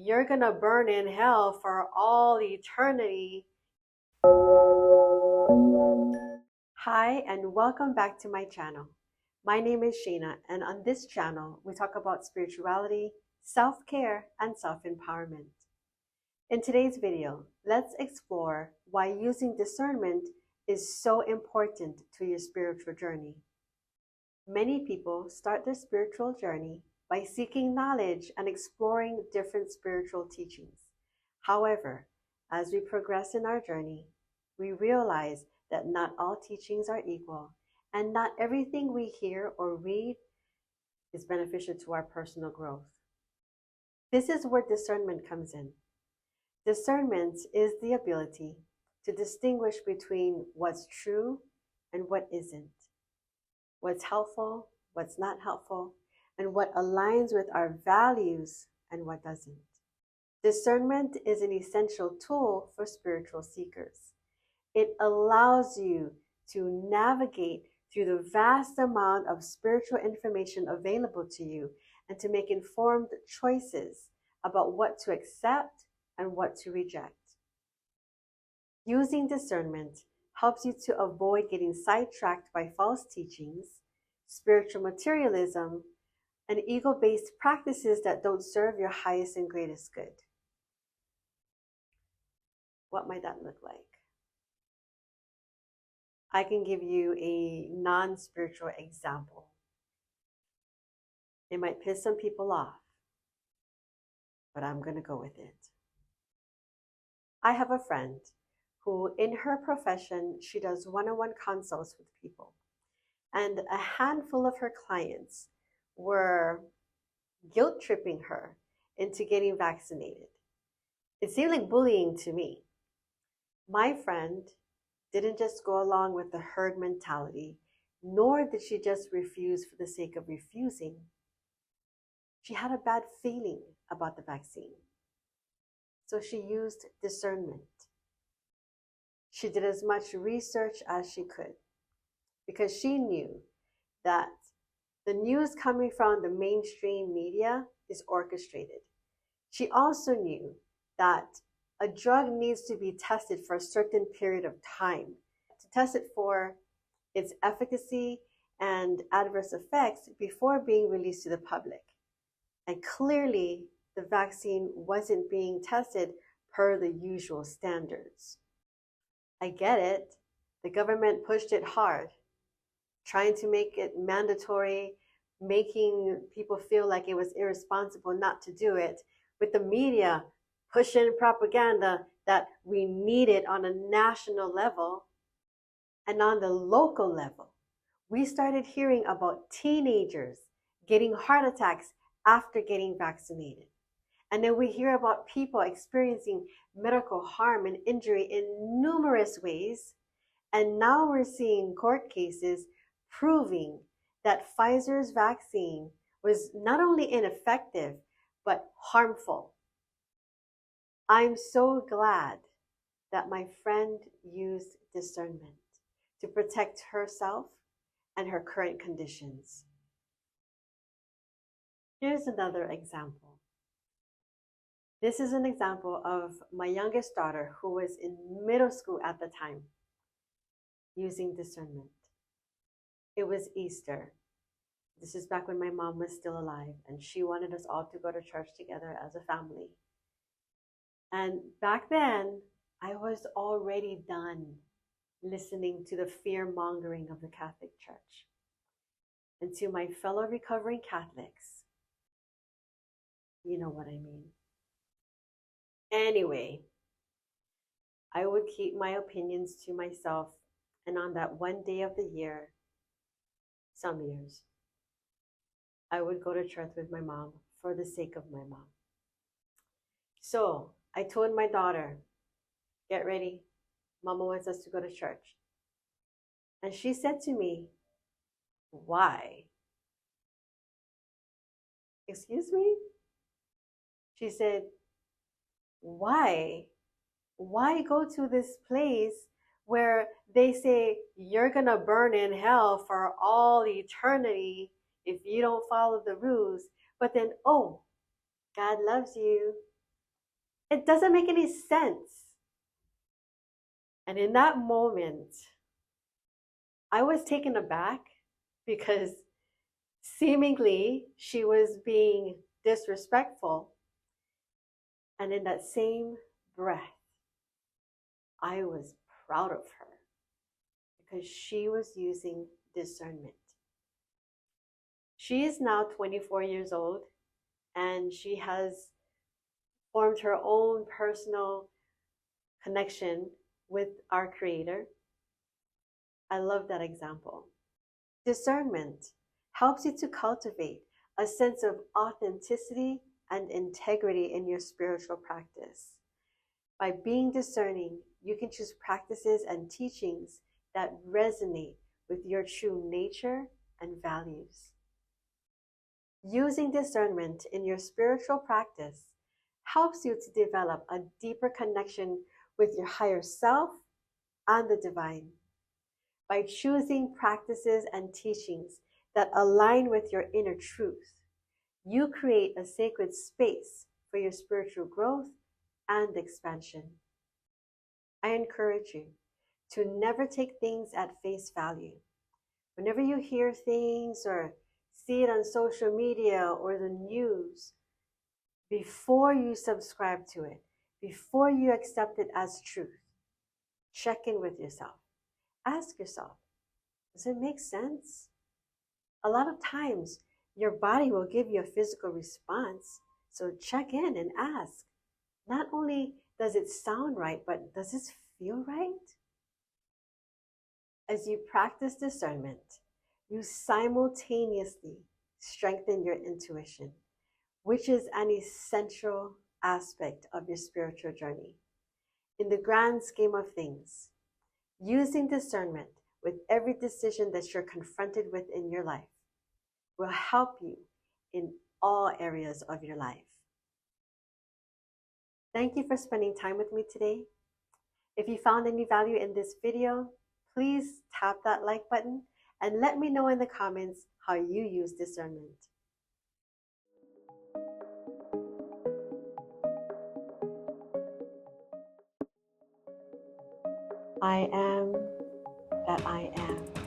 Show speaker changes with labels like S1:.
S1: you're gonna burn in hell for all eternity. Hi, and welcome back to my channel. My name is Shayna, and on this channel, we talk about spirituality, self-care, and self-empowerment. In today's video, let's explore why using discernment is so important to your spiritual journey. Many people start their spiritual journey by seeking knowledge and exploring different spiritual teachings. However, as we progress in our journey, we realize that not all teachings are equal, and not everything we hear or read is beneficial to our personal growth. This is where discernment comes in. Discernment is the ability to distinguish between what's true and what isn't, what's helpful, what's not helpful, and what aligns with our values and what doesn't. Discernment is an essential tool for spiritual seekers. It allows you to navigate through the vast amount of spiritual information available to you and to make informed choices about what to accept and what to reject. Using discernment helps you to avoid getting sidetracked by false teachings, spiritual materialism, and ego-based practices that don't serve your highest and greatest good. What might that look like? I can give you a non-spiritual example. It might piss some people off, but I'm going to go with it. I have a friend who, in her profession, she does one-on-one consults with people. And a handful of her clients were guilt-tripping her into getting vaccinated. It seemed like bullying to me. My friend didn't just go along with the herd mentality, nor did she just refuse for the sake of refusing. She had a bad feeling about the vaccine. So she used discernment. She did as much research as she could because she knew that the news coming from the mainstream media is orchestrated. She also knew that a drug needs to be tested for a certain period of time to test it for its efficacy and adverse effects before being released to the public. And clearly, the vaccine wasn't being tested per the usual standards. I get it. The government pushed it hard, trying to make it mandatory, making people feel like it was irresponsible not to do it, with the media pushing propaganda that we need it on a national level. And on the local level, we started hearing about teenagers getting heart attacks after getting vaccinated. And then we hear about people experiencing medical harm and injury in numerous ways. And now we're seeing court cases proving that Pfizer's vaccine was not only ineffective, but harmful. I'm so glad that my friend used discernment to protect herself and her current conditions. Here's another example. This is an example of my youngest daughter who was in middle school at the time, using discernment. It was Easter. This is back when my mom was still alive, and she wanted us all to go to church together as a family. And back then, I was already done listening to the fear-mongering of the Catholic Church. And to my fellow recovering Catholics, you know what I mean. Anyway, I would keep my opinions to myself, and on that one day of the year, some years, I would go to church with my mom for the sake of my mom. So I told my daughter, get ready, Mama wants us to go to church. And she said to me, why? Excuse me? She said, why? Why go to this place where they say you're gonna burn in hell for all eternity if you don't follow the rules, but then, oh, God loves you. It doesn't make any sense. And in that moment, I was taken aback because seemingly she was being disrespectful. And in that same breath, I was proud of her because she was using discernment. She is now 24 years old and she has formed her own personal connection with our Creator. I love that example. Discernment helps you to cultivate a sense of authenticity and integrity in your spiritual practice. By being discerning, you can choose practices and teachings that resonate with your true nature and values. Using discernment in your spiritual practice helps you to develop a deeper connection with your higher self and the divine. By choosing practices and teachings that align with your inner truth, you create a sacred space for your spiritual growth and expansion. I encourage you to never take things at face value. Whenever you hear things or see it on social media or the news, before you subscribe to it, before you accept it as truth, check in with yourself. Ask yourself, does it make sense? A lot of times, your body will give you a physical response. So check in and ask. Not only does it sound right, but does this feel right? As you practice discernment, you simultaneously strengthen your intuition, which is an essential aspect of your spiritual journey. In the grand scheme of things, using discernment with every decision that you're confronted with in your life will help you in all areas of your life. Thank you for spending time with me today. If you found any value in this video, please tap that like button and let me know in the comments how you use discernment. I am that I am.